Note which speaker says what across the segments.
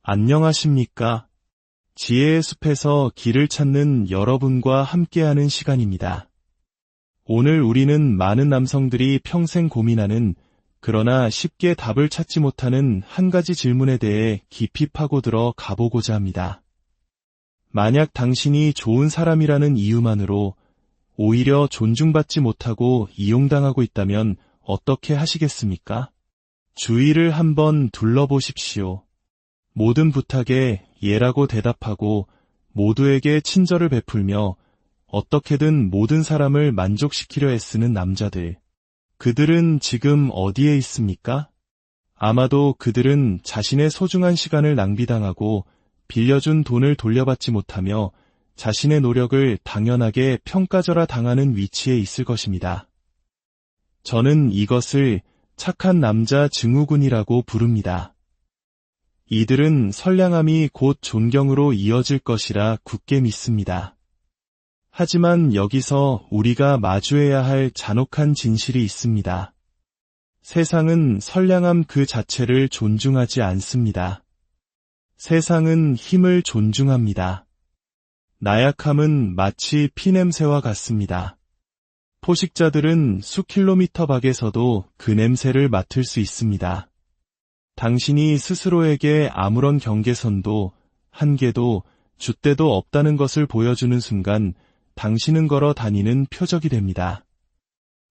Speaker 1: 안녕하십니까? 지혜의 숲에서 길을 찾는 여러분과 함께하는 시간입니다. 오늘 우리는 많은 남성들이 평생 고민하는 그러나 쉽게 답을 찾지 못하는 한 가지 질문에 대해 깊이 파고들어 가보고자 합니다. 만약 당신이 좋은 사람이라는 이유만으로 오히려 존중받지 못하고 이용당하고 있다면 어떻게 하시겠습니까? 주위를 한번 둘러보십시오. 모든 부탁에 예라고 대답하고 모두에게 친절을 베풀며 어떻게든 모든 사람을 만족시키려 애쓰는 남자들. 그들은 지금 어디에 있습니까? 아마도 그들은 자신의 소중한 시간을 낭비당하고 빌려준 돈을 돌려받지 못하며 자신의 노력을 당연하게 평가절하 당하는 위치에 있을 것입니다. 저는 이것을 착한 남자 증후군이라고 부릅니다. 이들은 선량함이 곧 존경으로 이어질 것이라 굳게 믿습니다. 하지만 여기서 우리가 마주해야 할 잔혹한 진실이 있습니다. 세상은 선량함 그 자체를 존중하지 않습니다. 세상은 힘을 존중합니다. 나약함은 마치 피냄새와 같습니다. 포식자들은 수킬로미터 밖에서도 그 냄새를 맡을 수 있습니다. 당신이 스스로에게 아무런 경계선도 한계도 줏대도 없다는 것을 보여주는 순간 당신은 걸어 다니는 표적이 됩니다.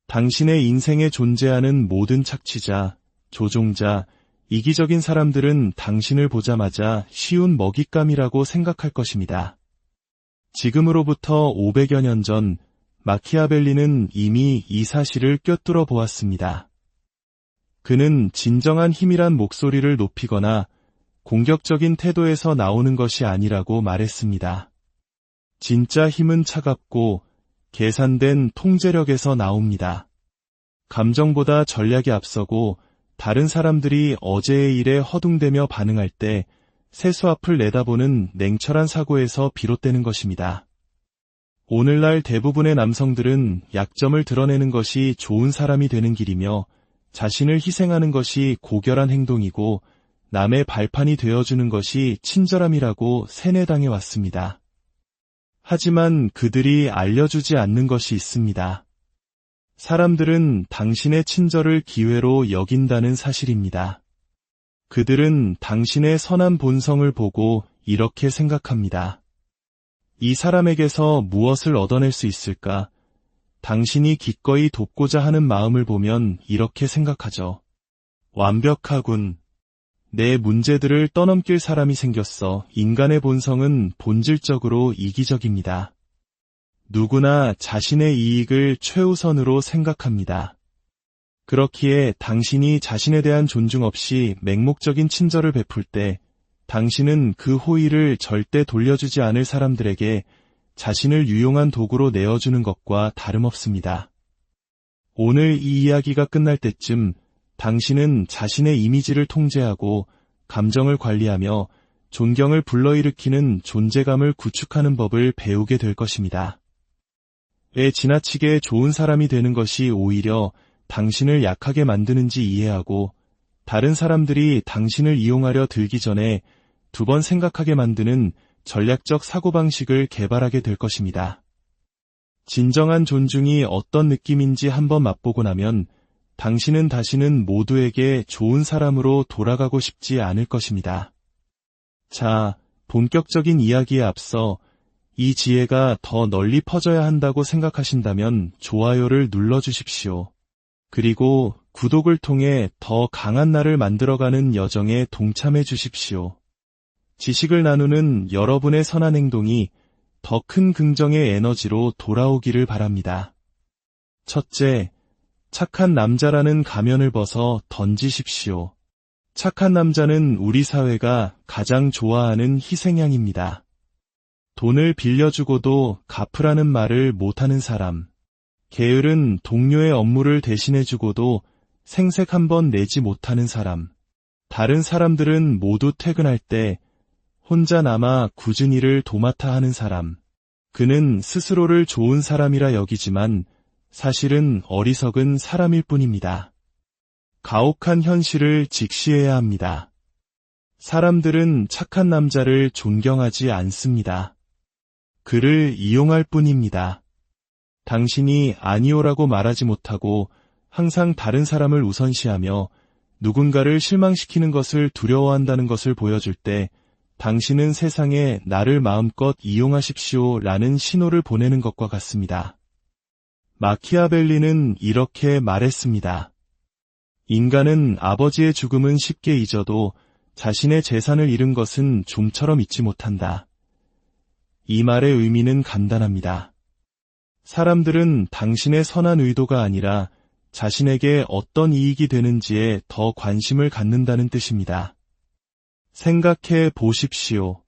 Speaker 1: 당신의 인생에 존재하는 모든 착취자, 조종자, 이기적인 사람들은 당신을 보자마자 쉬운 먹잇감이라고 생각할 것입니다. 지금으로부터 500여 년 전 마키아벨리는 이미 이 사실을 꿰뚫어 보았습니다. 그는 진정한 힘이란 목소리를 높이거나 공격적인 태도에서 나오는 것이 아니라고 말했습니다. 진짜 힘은 차갑고 계산된 통제력에서 나옵니다. 감정보다 전략이 앞서고 다른 사람들이 어제의 일에 허둥대며 반응할 때 세수 앞을 내다보는 냉철한 사고에서 비롯되는 것입니다. 오늘날 대부분의 남성들은 약점을 드러내는 것이 좋은 사람이 되는 길이며 자신을 희생하는 것이 고결한 행동이고 남의 발판이 되어주는 것이 친절함이라고 세뇌당해 왔습니다. 하지만 그들이 알려주지 않는 것이 있습니다. 사람들은 당신의 친절을 기회로 여긴다는 사실입니다. 그들은 당신의 선한 본성을 보고 이렇게 생각합니다. 이 사람에게서 무엇을 얻어낼 수 있을까? 당신이 기꺼이 돕고자 하는 마음을 보면 이렇게 생각하죠. 완벽하군. 내 문제들을 떠넘길 사람이 생겼어. 인간의 본성은 본질적으로 이기적입니다. 누구나 자신의 이익을 최우선으로 생각합니다. 그렇기에 당신이 자신에 대한 존중 없이 맹목적인 친절을 베풀 때 당신은 그 호의를 절대 돌려주지 않을 사람들에게 자신을 유용한 도구로 내어주는 것과 다름없습니다. 오늘 이 이야기가 끝날 때쯤 당신은 자신의 이미지를 통제하고 감정을 관리하며 존경을 불러일으키는 존재감을 구축하는 법을 배우게 될 것입니다. 왜 지나치게 좋은 사람이 되는 것이 오히려 당신을 약하게 만드는지 이해하고 다른 사람들이 당신을 이용하려 들기 전에 두 번 생각하게 만드는 전략적 사고방식을 개발하게 될 것입니다. 진정한 존중이 어떤 느낌인지 한번 맛보고 나면 당신은 다시는 모두에게 좋은 사람으로 돌아가고 싶지 않을 것입니다. 자, 본격적인 이야기에 앞서 이 지혜가 더 널리 퍼져야 한다고 생각하신다면 좋아요를 눌러주십시오. 그리고 구독을 통해 더 강한 나를 만들어가는 여정에 동참해 주십시오. 지식을 나누는 여러분의 선한 행동이 더 큰 긍정의 에너지로 돌아오기를 바랍니다. 첫째, 착한 남자라는 가면을 벗어 던지십시오. 착한 남자는 우리 사회가 가장 좋아하는 희생양입니다. 돈을 빌려주고도 갚으라는 말을 못하는 사람. 게으른 동료의 업무를 대신해주고도 생색 한번 내지 못하는 사람. 다른 사람들은 모두 퇴근할 때 혼자 남아 굳은 일을 도맡아 하는 사람. 그는 스스로를 좋은 사람이라 여기지만 사실은 어리석은 사람일 뿐입니다. 가혹한 현실을 직시해야 합니다. 사람들은 착한 남자를 존경하지 않습니다. 그를 이용할 뿐입니다. 당신이 아니오라고 말하지 못하고 항상 다른 사람을 우선시하며 누군가를 실망시키는 것을 두려워한다는 것을 보여줄 때 당신은 세상에 나를 마음껏 이용하십시오 라는 신호를 보내는 것과 같습니다. 마키아벨리는 이렇게 말했습니다. 인간은 아버지의 죽음은 쉽게 잊어도 자신의 재산을 잃은 것은 좀처럼 잊지 못한다. 이 말의 의미는 간단합니다. 사람들은 당신의 선한 의도가 아니라 자신에게 어떤 이익이 되는지에 더 관심을 갖는다는 뜻입니다. 생각해 보십시오.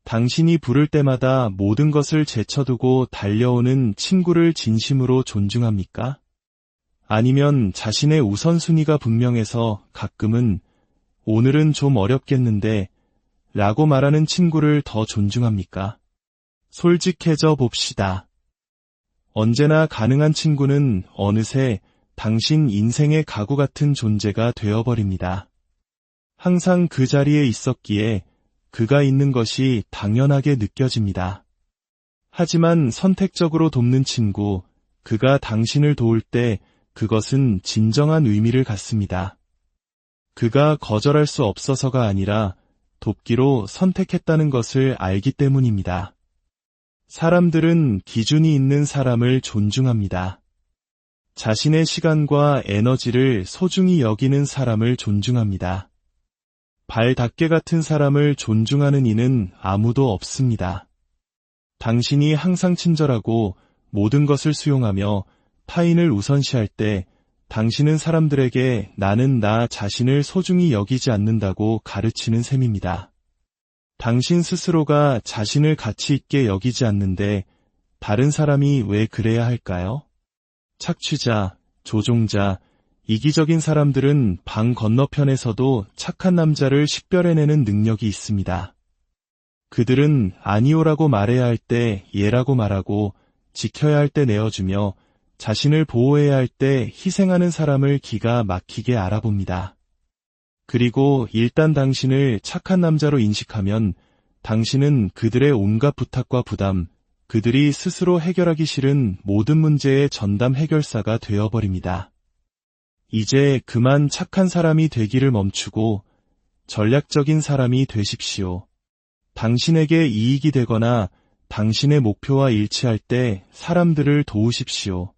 Speaker 1: 당신이 부를 때마다 모든 것을 제쳐두고 달려오는 친구를 진심으로 존중합니까? 아니면 자신의 우선순위가 분명해서 가끔은 오늘은 좀 어렵겠는데 라고 말하는 친구를 더 존중합니까? 솔직해져 봅시다. 언제나 가능한 친구는 어느새 당신 인생의 가구 같은 존재가 되어버립니다. 항상 그 자리에 있었기에 그가 있는 것이 당연하게 느껴집니다. 하지만 선택적으로 돕는 친구, 그가 당신을 도울 때 그것은 진정한 의미를 갖습니다. 그가 거절할 수 없어서가 아니라 돕기로 선택했다는 것을 알기 때문입니다. 사람들은 기준이 있는 사람을 존중합니다. 자신의 시간과 에너지를 소중히 여기는 사람을 존중합니다. 발 닦개 같은 사람을 존중하는 이는 아무도 없습니다. 당신이 항상 친절하고 모든 것을 수용하며 타인을 우선시할 때 당신은 사람들에게 나는 나 자신을 소중히 여기지 않는다고 가르치는 셈입니다. 당신 스스로가 자신을 가치 있게 여기지 않는데 다른 사람이 왜 그래야 할까요? 착취자, 조종자, 이기적인 사람들은 방 건너편에서도 착한 남자를 식별해내는 능력이 있습니다. 그들은 아니오라고 말해야 할 때 예라고 말하고 지켜야 할 때 내어주며 자신을 보호해야 할 때 희생하는 사람을 기가 막히게 알아봅니다. 그리고 일단 당신을 착한 남자로 인식하면 당신은 그들의 온갖 부탁과 부담, 그들이 스스로 해결하기 싫은 모든 문제의 전담 해결사가 되어버립니다. 이제 그만 착한 사람이 되기를 멈추고 전략적인 사람이 되십시오. 당신에게 이익이 되거나 당신의 목표와 일치할 때 사람들을 도우십시오.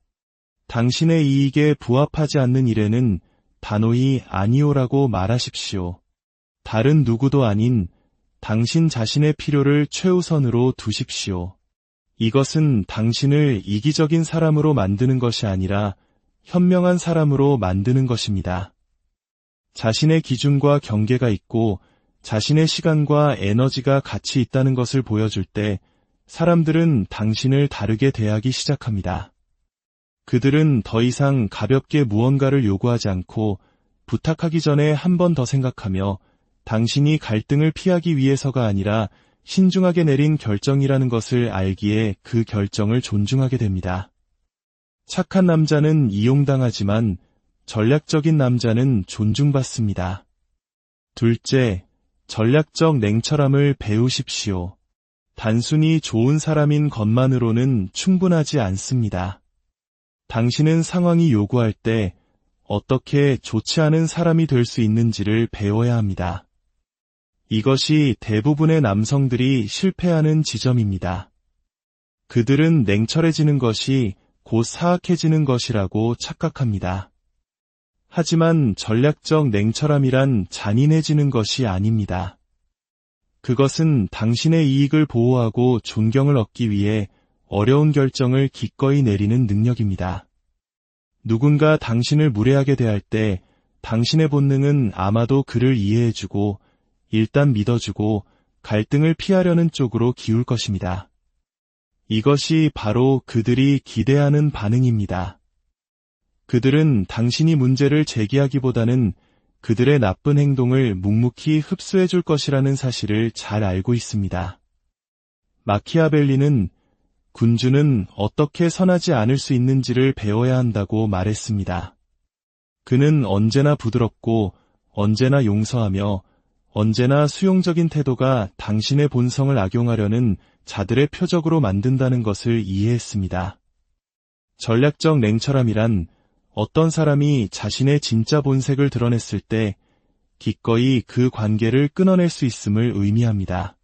Speaker 1: 당신의 이익에 부합하지 않는 일에는 단호히 아니오라고 말하십시오. 다른 누구도 아닌 당신 자신의 필요를 최우선으로 두십시오. 이것은 당신을 이기적인 사람으로 만드는 것이 아니라 현명한 사람으로 만드는 것입니다. 자신의 기준과 경계가 있고 자신의 시간과 에너지가 가치 있다는 것을 보여줄 때 사람들은 당신을 다르게 대하기 시작합니다. 그들은 더 이상 가볍게 무언가를 요구하지 않고 부탁하기 전에 한 번 더 생각하며 당신이 갈등을 피하기 위해서가 아니라 신중하게 내린 결정이라는 것을 알기에 그 결정을 존중하게 됩니다. 착한 남자는 이용당하지만 전략적인 남자는 존중받습니다. 둘째, 전략적 냉철함을 배우십시오. 단순히 좋은 사람인 것만으로는 충분하지 않습니다. 당신은 상황이 요구할 때 어떻게 좋지 않은 사람이 될 수 있는지를 배워야 합니다. 이것이 대부분의 남성들이 실패하는 지점입니다. 그들은 냉철해지는 것이 곧 사악해지는 것이라고 착각합니다. 하지만 전략적 냉철함이란 잔인해지는 것이 아닙니다. 그것은 당신의 이익을 보호하고 존경을 얻기 위해 어려운 결정을 기꺼이 내리는 능력입니다. 누군가 당신을 무례하게 대할 때 당신의 본능은 아마도 그를 이해해주고 일단 믿어주고 갈등을 피하려는 쪽으로 기울 것입니다. 이것이 바로 그들이 기대하는 반응입니다. 그들은 당신이 문제를 제기하기보다는 그들의 나쁜 행동을 묵묵히 흡수해 줄 것이라는 사실을 잘 알고 있습니다. 마키아벨리는 군주는 어떻게 선하지 않을 수 있는지를 배워야 한다고 말했습니다. 그는 언제나 부드럽고 언제나 용서하며 언제나 수용적인 태도가 당신의 본성을 악용하려는 자들의 표적으로 만든다는 것을 이해했습니다. 전략적 냉철함이란 어떤 사람이 자신의 진짜 본색을 드러냈을 때 기꺼이 그 관계를 끊어낼 수 있음을 의미합니다.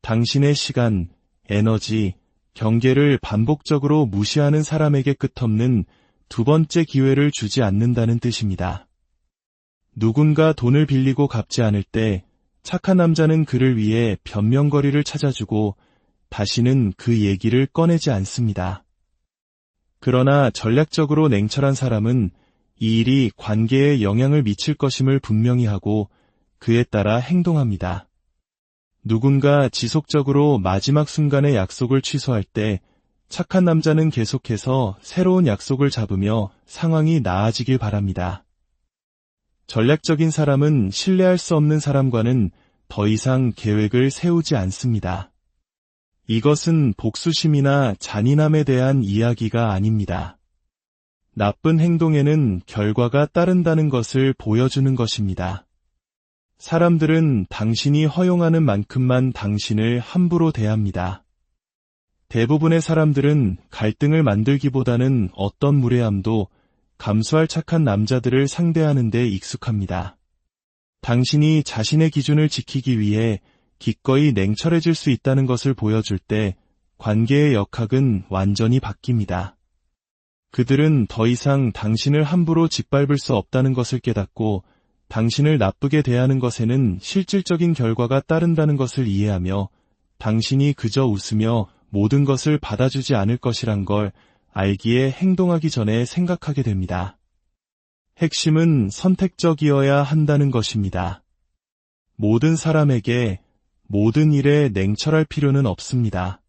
Speaker 1: 당신의 시간, 에너지, 경계를 반복적으로 무시하는 사람에게 끝없는 두 번째 기회를 주지 않는다는 뜻입니다. 누군가 돈을 빌리고 갚지 않을 때 착한 남자는 그를 위해 변명거리를 찾아주고 다시는 그 얘기를 꺼내지 않습니다. 그러나 전략적으로 냉철한 사람은 이 일이 관계에 영향을 미칠 것임을 분명히 하고 그에 따라 행동합니다. 누군가 지속적으로 마지막 순간에 약속을 취소할 때 착한 남자는 계속해서 새로운 약속을 잡으며 상황이 나아지길 바랍니다. 전략적인 사람은 신뢰할 수 없는 사람과는 더 이상 계획을 세우지 않습니다. 이것은 복수심이나 잔인함에 대한 이야기가 아닙니다. 나쁜 행동에는 결과가 따른다는 것을 보여주는 것입니다. 사람들은 당신이 허용하는 만큼만 당신을 함부로 대합니다. 대부분의 사람들은 갈등을 만들기보다는 어떤 무례함도 감수할 착한 남자들을 상대하는 데 익숙합니다. 당신이 자신의 기준을 지키기 위해 기꺼이 냉철해질 수 있다는 것을 보여줄 때 관계의 역학은 완전히 바뀝니다. 그들은 더 이상 당신을 함부로 짓밟을 수 없다는 것을 깨닫고 당신을 나쁘게 대하는 것에는 실질적인 결과가 따른다는 것을 이해하며 당신이 그저 웃으며 모든 것을 받아주지 않을 것이란 걸 알기에 행동하기 전에 생각하게 됩니다. 핵심은 선택적이어야 한다는 것입니다. 모든 사람에게 모든 일에 냉철할 필요는 없습니다.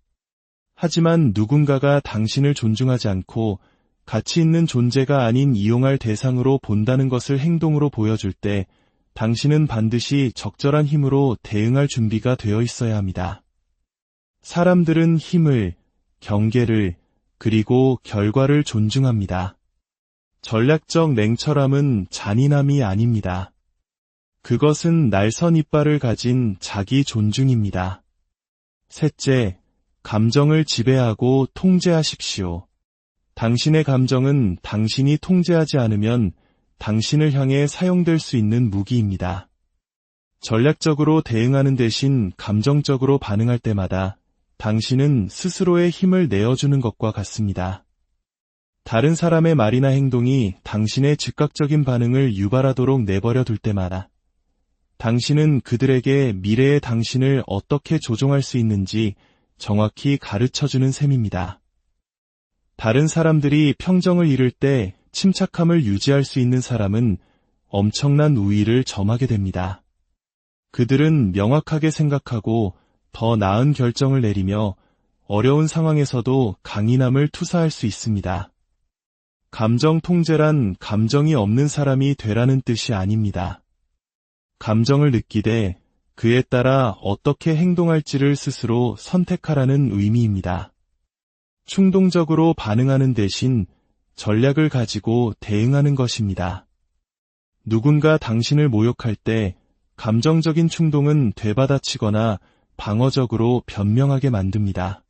Speaker 1: 하지만 누군가가 당신을 존중하지 않고 가치 있는 존재가 아닌 이용할 대상으로 본다는 것을 행동으로 보여줄 때 당신은 반드시 적절한 힘으로 대응할 준비가 되어 있어야 합니다. 사람들은 힘을, 경계를, 그리고 결과를 존중합니다. 전략적 냉철함은 잔인함이 아닙니다. 그것은 날선 이빨을 가진 자기 존중입니다. 셋째, 감정을 지배하고 통제하십시오. 당신의 감정은 당신이 통제하지 않으면 당신을 향해 사용될 수 있는 무기입니다. 전략적으로 대응하는 대신 감정적으로 반응할 때마다 당신은 스스로의 힘을 내어주는 것과 같습니다. 다른 사람의 말이나 행동이 당신의 즉각적인 반응을 유발하도록 내버려 둘 때마다 당신은 그들에게 미래의 당신을 어떻게 조종할 수 있는지 정확히 가르쳐주는 셈입니다. 다른 사람들이 평정을 잃을 때 침착함을 유지할 수 있는 사람은 엄청난 우위를 점하게 됩니다. 그들은 명확하게 생각하고 더 나은 결정을 내리며 어려운 상황에서도 강인함을 투사할 수 있습니다. 감정 통제란 감정이 없는 사람이 되라는 뜻이 아닙니다. 감정을 느끼되 그에 따라 어떻게 행동할지를 스스로 선택하라는 의미입니다. 충동적으로 반응하는 대신 전략을 가지고 대응하는 것입니다. 누군가 당신을 모욕할 때 감정적인 충동은 되받아치거나 방어적으로 변명하게 만듭니다.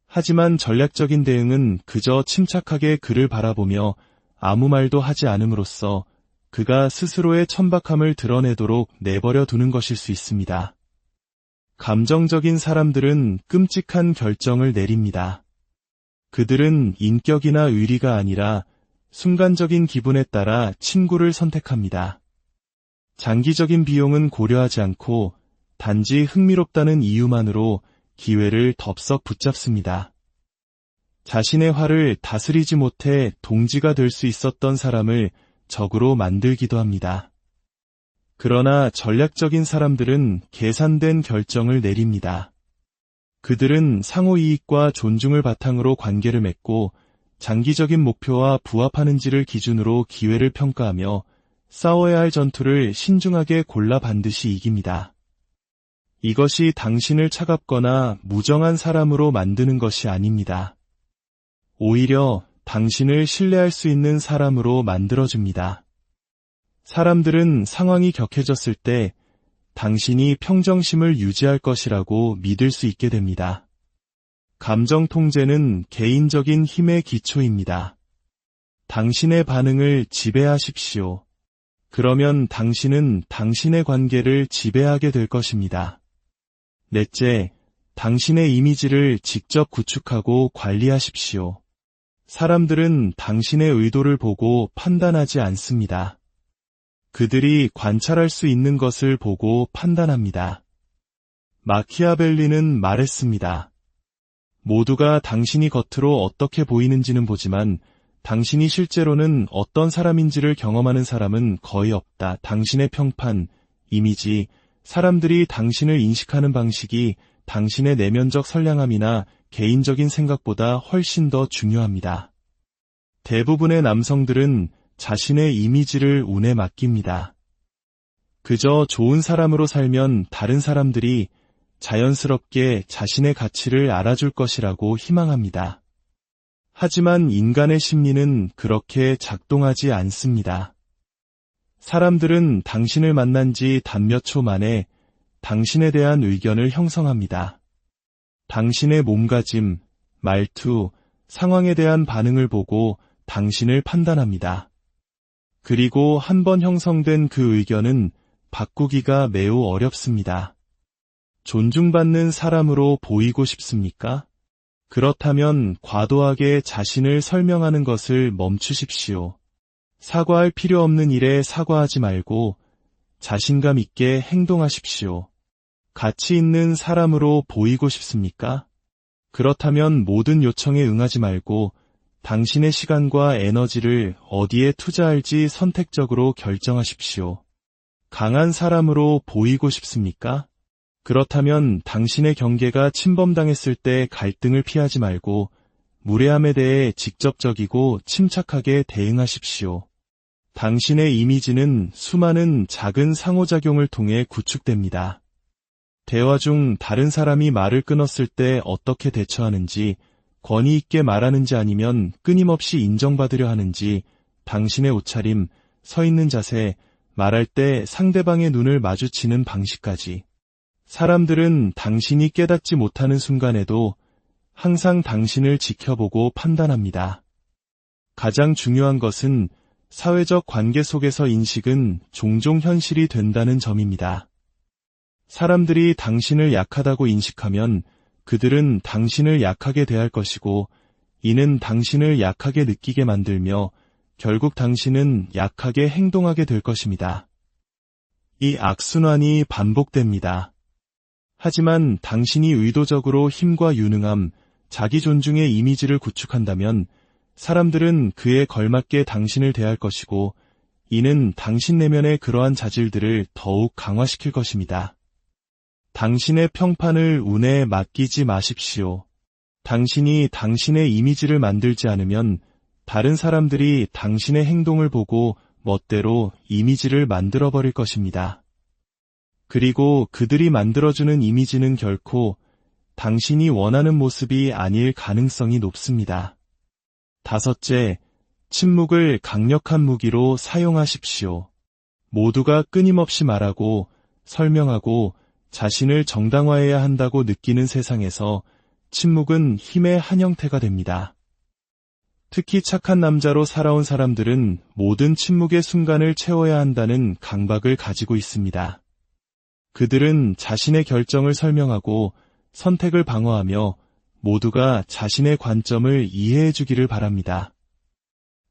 Speaker 1: 하지만 전략적인 대응은 그저 침착하게 그를 바라보며 아무 말도 하지 않음으로써 그가 스스로의 천박함을 드러내도록 내버려 두는 것일 수 있습니다. 감정적인 사람들은 끔찍한 결정을 내립니다. 그들은 인격이나 의리가 아니라 순간적인 기분에 따라 친구를 선택합니다. 장기적인 비용은 고려하지 않고 단지 흥미롭다는 이유만으로 기회를 덥석 붙잡습니다. 자신의 화를 다스리지 못해 동지가 될 수 있었던 사람을 적으로 만들기도 합니다. 그러나 전략적인 사람들은 계산된 결정을 내립니다. 그들은 상호 이익과 존중을 바탕으로 관계를 맺고 장기적인 목표와 부합하는지를 기준으로 기회를 평가하며 싸워야 할 전투를 신중하게 골라 반드시 이깁니다. 이것이 당신을 차갑거나 무정한 사람으로 만드는 것이 아닙니다. 오히려 당신을 신뢰할 수 있는 사람으로 만들어줍니다. 사람들은 상황이 격해졌을 때 당신이 평정심을 유지할 것이라고 믿을 수 있게 됩니다. 감정 통제는 개인적인 힘의 기초입니다. 당신의 반응을 지배하십시오. 그러면 당신은 당신의 관계를 지배하게 될 것입니다. 넷째, 당신의 이미지를 직접 구축하고 관리하십시오. 사람들은 당신의 의도를 보고 판단하지 않습니다. 그들이 관찰할 수 있는 것을 보고 판단합니다. 마키아벨리는 말했습니다. 모두가 당신이 겉으로 어떻게 보이는지는 보지만 당신이 실제로는 어떤 사람인지를 경험하는 사람은 거의 없다. 당신의 평판, 이미지, 사람들이 당신을 인식하는 방식이 당신의 내면적 선량함이나 개인적인 생각보다 훨씬 더 중요합니다. 대부분의 남성들은 자신의 이미지를 운에 맡깁니다. 그저 좋은 사람으로 살면 다른 사람들이 자연스럽게 자신의 가치를 알아줄 것이라고 희망합니다. 하지만 인간의 심리는 그렇게 작동하지 않습니다. 사람들은 당신을 만난 지 단 몇 초 만에 당신에 대한 의견을 형성합니다. 당신의 몸가짐, 말투, 상황에 대한 반응을 보고 당신을 판단합니다. 그리고 한번 형성된 그 의견은 바꾸기가 매우 어렵습니다. 존중받는 사람으로 보이고 싶습니까? 그렇다면 과도하게 자신을 설명하는 것을 멈추십시오. 사과할 필요 없는 일에 사과하지 말고 자신감 있게 행동하십시오. 가치 있는 사람으로 보이고 싶습니까? 그렇다면 모든 요청에 응하지 말고 당신의 시간과 에너지를 어디에 투자할지 선택적으로 결정하십시오. 강한 사람으로 보이고 싶습니까? 그렇다면 당신의 경계가 침범당했을 때 갈등을 피하지 말고 무례함에 대해 직접적이고 침착하게 대응하십시오. 당신의 이미지는 수많은 작은 상호작용을 통해 구축됩니다. 대화 중 다른 사람이 말을 끊었을 때 어떻게 대처하는지, 권위 있게 말하는지 아니면 끊임없이 인정받으려 하는지, 당신의 옷차림, 서 있는 자세, 말할 때 상대방의 눈을 마주치는 방식까지. 사람들은 당신이 깨닫지 못하는 순간에도 항상 당신을 지켜보고 판단합니다. 가장 중요한 것은 사회적 관계 속에서 인식은 종종 현실이 된다는 점입니다. 사람들이 당신을 약하다고 인식하면 그들은 당신을 약하게 대할 것이고, 이는 당신을 약하게 느끼게 만들며 결국 당신은 약하게 행동하게 될 것입니다. 이 악순환이 반복됩니다. 하지만 당신이 의도적으로 힘과 유능함, 자기 존중의 이미지를 구축한다면 사람들은 그에 걸맞게 당신을 대할 것이고, 이는 당신 내면의 그러한 자질들을 더욱 강화시킬 것입니다. 당신의 평판을 운에 맡기지 마십시오. 당신이 당신의 이미지를 만들지 않으면 다른 사람들이 당신의 행동을 보고 멋대로 이미지를 만들어버릴 것입니다. 그리고 그들이 만들어주는 이미지는 결코 당신이 원하는 모습이 아닐 가능성이 높습니다. 다섯째, 침묵을 강력한 무기로 사용하십시오. 모두가 끊임없이 말하고 설명하고 자신을 정당화해야 한다고 느끼는 세상에서 침묵은 힘의 한 형태가 됩니다. 특히 착한 남자로 살아온 사람들은 모든 침묵의 순간을 채워야 한다는 강박을 가지고 있습니다. 그들은 자신의 결정을 설명하고 선택을 방어하며 모두가 자신의 관점을 이해해 주기를 바랍니다.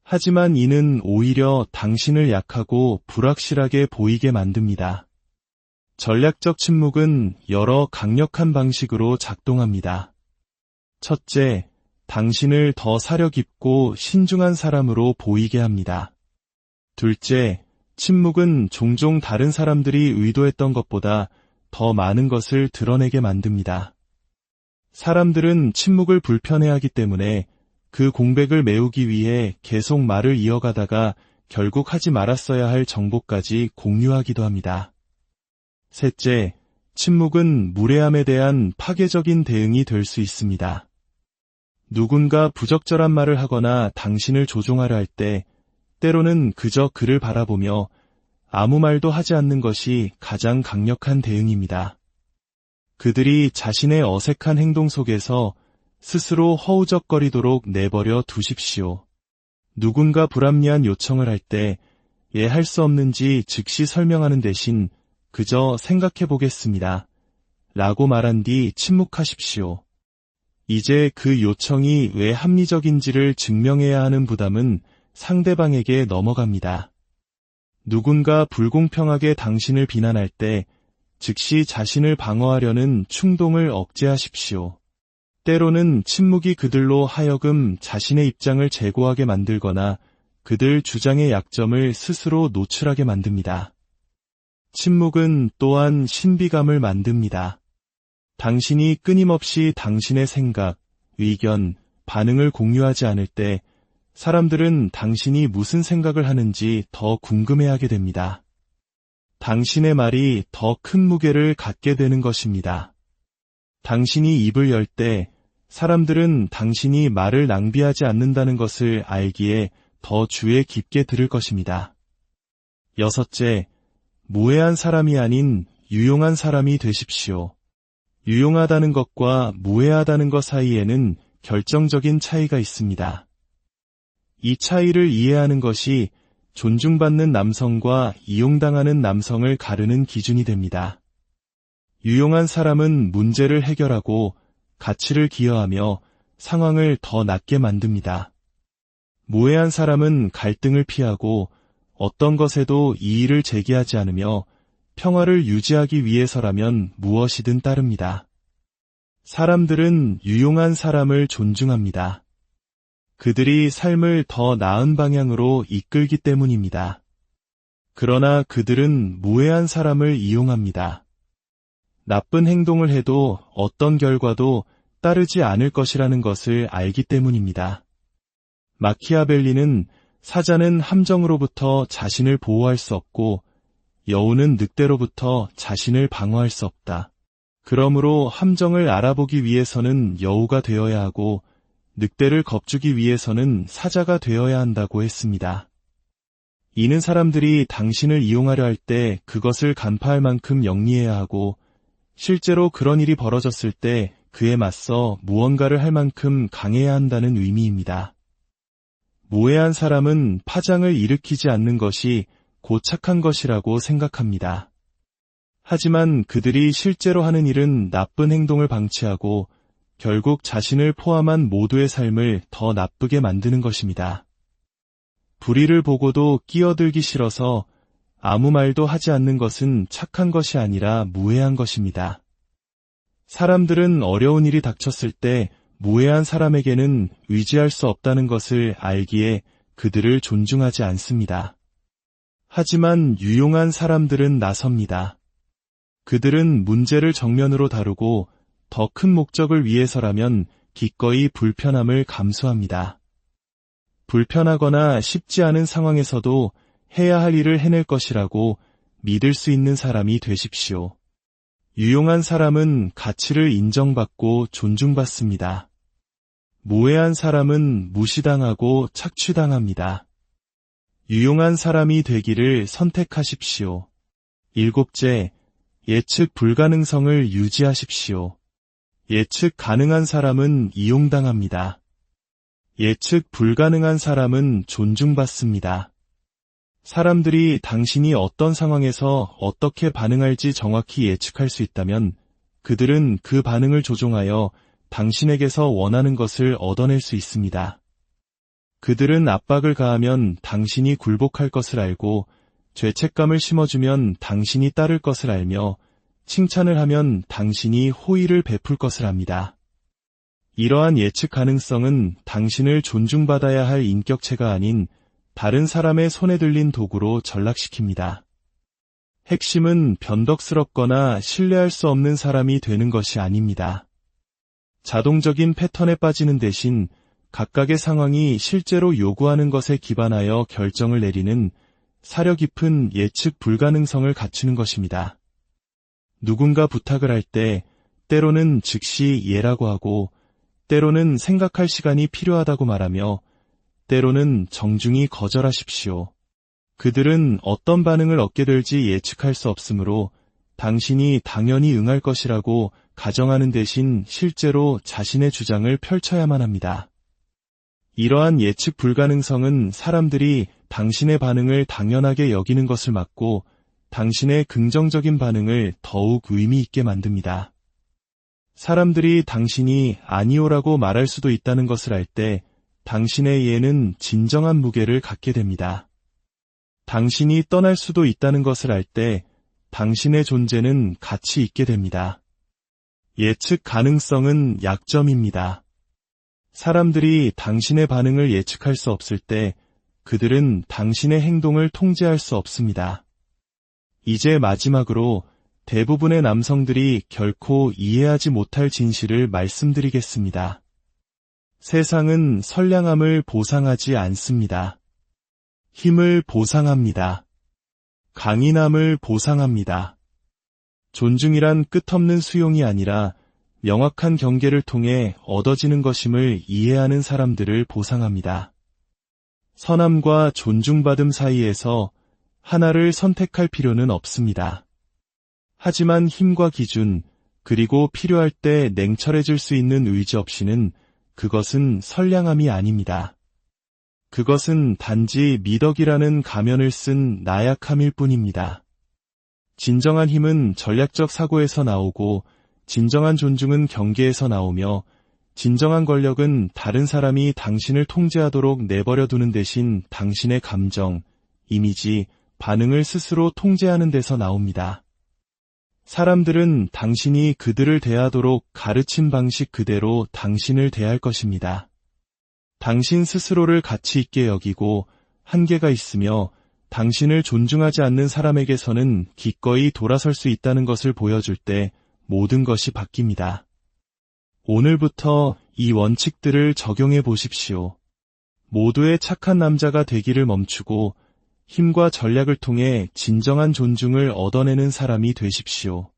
Speaker 1: 하지만 이는 오히려 당신을 약하고 불확실하게 보이게 만듭니다. 전략적 침묵은 여러 강력한 방식으로 작동합니다. 첫째, 당신을 더 사려 깊고 신중한 사람으로 보이게 합니다. 둘째, 침묵은 종종 다른 사람들이 의도했던 것보다 더 많은 것을 드러내게 만듭니다. 사람들은 침묵을 불편해하기 때문에 그 공백을 메우기 위해 계속 말을 이어가다가 결국 하지 말았어야 할 정보까지 공유하기도 합니다. 셋째, 침묵은 무례함에 대한 파괴적인 대응이 될 수 있습니다. 누군가 부적절한 말을 하거나 당신을 조종하려 할 때 때로는 그저 그를 바라보며 아무 말도 하지 않는 것이 가장 강력한 대응입니다. 그들이 자신의 어색한 행동 속에서 스스로 허우적거리도록 내버려 두십시오. 누군가 불합리한 요청을 할 때 예, 할 수 없는지 즉시 설명하는 대신 그저 생각해 보겠습니다. 라고 말한 뒤 침묵하십시오. 이제 그 요청이 왜 합리적인지를 증명해야 하는 부담은 상대방에게 넘어갑니다. 누군가 불공평하게 당신을 비난할 때 즉시 자신을 방어하려는 충동을 억제하십시오. 때로는 침묵이 그들로 하여금 자신의 입장을 제고하게 만들거나 그들 주장의 약점을 스스로 노출하게 만듭니다. 침묵은 또한 신비감을 만듭니다. 당신이 끊임없이 당신의 생각, 의견, 반응을 공유하지 않을 때 사람들은 당신이 무슨 생각을 하는지 더 궁금해하게 됩니다. 당신의 말이 더 큰 무게를 갖게 되는 것입니다. 당신이 입을 열 때 사람들은 당신이 말을 낭비하지 않는다는 것을 알기에 더 주의 깊게 들을 것입니다. 여섯째, 무해한 사람이 아닌 유용한 사람이 되십시오. 유용하다는 것과 무해하다는 것 사이에는 결정적인 차이가 있습니다. 이 차이를 이해하는 것이 존중받는 남성과 이용당하는 남성을 가르는 기준이 됩니다. 유용한 사람은 문제를 해결하고 가치를 기여하며 상황을 더 낫게 만듭니다. 무해한 사람은 갈등을 피하고 어떤 것에도 이의를 제기하지 않으며 평화를 유지하기 위해서라면 무엇이든 따릅니다. 사람들은 유용한 사람을 존중합니다. 그들이 삶을 더 나은 방향으로 이끌기 때문입니다. 그러나 그들은 무해한 사람을 이용합니다. 나쁜 행동을 해도 어떤 결과도 따르지 않을 것이라는 것을 알기 때문입니다. 마키아벨리는 사자는 함정으로부터 자신을 보호할 수 없고 여우는 늑대로부터 자신을 방어할 수 없다. 그러므로 함정을 알아보기 위해서는 여우가 되어야 하고 늑대를 겁주기 위해서는 사자가 되어야 한다고 했습니다. 이는 사람들이 당신을 이용하려 할 때 그것을 간파할 만큼 영리해야 하고 실제로 그런 일이 벌어졌을 때 그에 맞서 무언가를 할 만큼 강해야 한다는 의미입니다. 무해한 사람은 파장을 일으키지 않는 것이 곧 착한 것이라고 생각합니다. 하지만 그들이 실제로 하는 일은 나쁜 행동을 방치하고 결국 자신을 포함한 모두의 삶을 더 나쁘게 만드는 것입니다. 불의를 보고도 끼어들기 싫어서 아무 말도 하지 않는 것은 착한 것이 아니라 무해한 것입니다. 사람들은 어려운 일이 닥쳤을 때 무해한 사람에게는 의지할 수 없다는 것을 알기에 그들을 존중하지 않습니다. 하지만 유용한 사람들은 나섭니다. 그들은 문제를 정면으로 다루고 더 큰 목적을 위해서라면 기꺼이 불편함을 감수합니다. 불편하거나 쉽지 않은 상황에서도 해야 할 일을 해낼 것이라고 믿을 수 있는 사람이 되십시오. 유용한 사람은 가치를 인정받고 존중받습니다. 무해한 사람은 무시당하고 착취당합니다. 유용한 사람이 되기를 선택하십시오. 일곱째, 예측 불가능성을 유지하십시오. 예측 가능한 사람은 이용당합니다. 예측 불가능한 사람은 존중받습니다. 사람들이 당신이 어떤 상황에서 어떻게 반응할지 정확히 예측할 수 있다면 그들은 그 반응을 조종하여 당신에게서 원하는 것을 얻어낼 수 있습니다. 그들은 압박을 가하면 당신이 굴복할 것을 알고 죄책감을 심어주면 당신이 따를 것을 알며 칭찬을 하면 당신이 호의를 베풀 것을 압니다. 이러한 예측 가능성은 당신을 존중받아야 할 인격체가 아닌 다른 사람의 손에 들린 도구로 전락시킵니다. 핵심은 변덕스럽거나 신뢰할 수 없는 사람이 되는 것이 아닙니다. 자동적인 패턴에 빠지는 대신 각각의 상황이 실제로 요구하는 것에 기반하여 결정을 내리는 사려 깊은 예측 불가능성을 갖추는 것입니다. 누군가 부탁을 할 때 때로는 즉시 예라고 하고 때로는 생각할 시간이 필요하다고 말하며 때로는 정중히 거절하십시오. 그들은 어떤 반응을 얻게 될지 예측할 수 없으므로 당신이 당연히 응할 것이라고 가정하는 대신 실제로 자신의 주장을 펼쳐야만 합니다. 이러한 예측 불가능성은 사람들이 당신의 반응을 당연하게 여기는 것을 막고 당신의 긍정적인 반응을 더욱 의미 있게 만듭니다. 사람들이 당신이 아니오라고 말할 수도 있다는 것을 알 때 당신의 예는 진정한 무게를 갖게 됩니다. 당신이 떠날 수도 있다는 것을 알 때 당신의 존재는 가치 있게 됩니다. 예측 가능성은 약점입니다. 사람들이 당신의 반응을 예측할 수 없을 때 그들은 당신의 행동을 통제할 수 없습니다. 이제 마지막으로 대부분의 남성들이 결코 이해하지 못할 진실을 말씀드리겠습니다. 세상은 선량함을 보상하지 않습니다. 힘을 보상합니다. 강인함을 보상합니다. 존중이란 끝없는 수용이 아니라 명확한 경계를 통해 얻어지는 것임을 이해하는 사람들을 보상합니다. 선함과 존중받음 사이에서 하나를 선택할 필요는 없습니다. 하지만 힘과 기준, 그리고 필요할 때 냉철해질 수 있는 의지 없이는 그것은 선량함이 아닙니다. 그것은 단지 미덕이라는 가면을 쓴 나약함일 뿐입니다. 진정한 힘은 전략적 사고에서 나오고 진정한 존중은 경계에서 나오며 진정한 권력은 다른 사람이 당신을 통제하도록 내버려 두는 대신 당신의 감정, 이미지, 반응을 스스로 통제하는 데서 나옵니다. 사람들은 당신이 그들을 대하도록 가르친 방식 그대로 당신을 대할 것입니다. 당신 스스로를 가치 있게 여기고 한계가 있으며 당신을 존중하지 않는 사람에게서는 기꺼이 돌아설 수 있다는 것을 보여줄 때 모든 것이 바뀝니다. 오늘부터 이 원칙들을 적용해 보십시오. 모두의 착한 남자가 되기를 멈추고 힘과 전략을 통해 진정한 존중을 얻어내는 사람이 되십시오.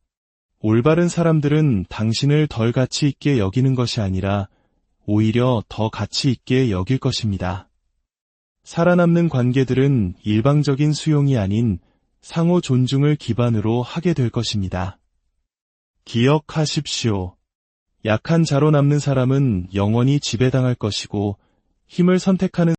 Speaker 1: 올바른 사람들은 당신을 덜 가치 있게 여기는 것이 아니라 오히려 더 가치 있게 여길 것입니다. 살아남는 관계들은 일방적인 수용이 아닌 상호 존중을 기반으로 하게 될 것입니다. 기억하십시오. 약한 자로 남는 사람은 영원히 지배당할 것이고 힘을 선택하는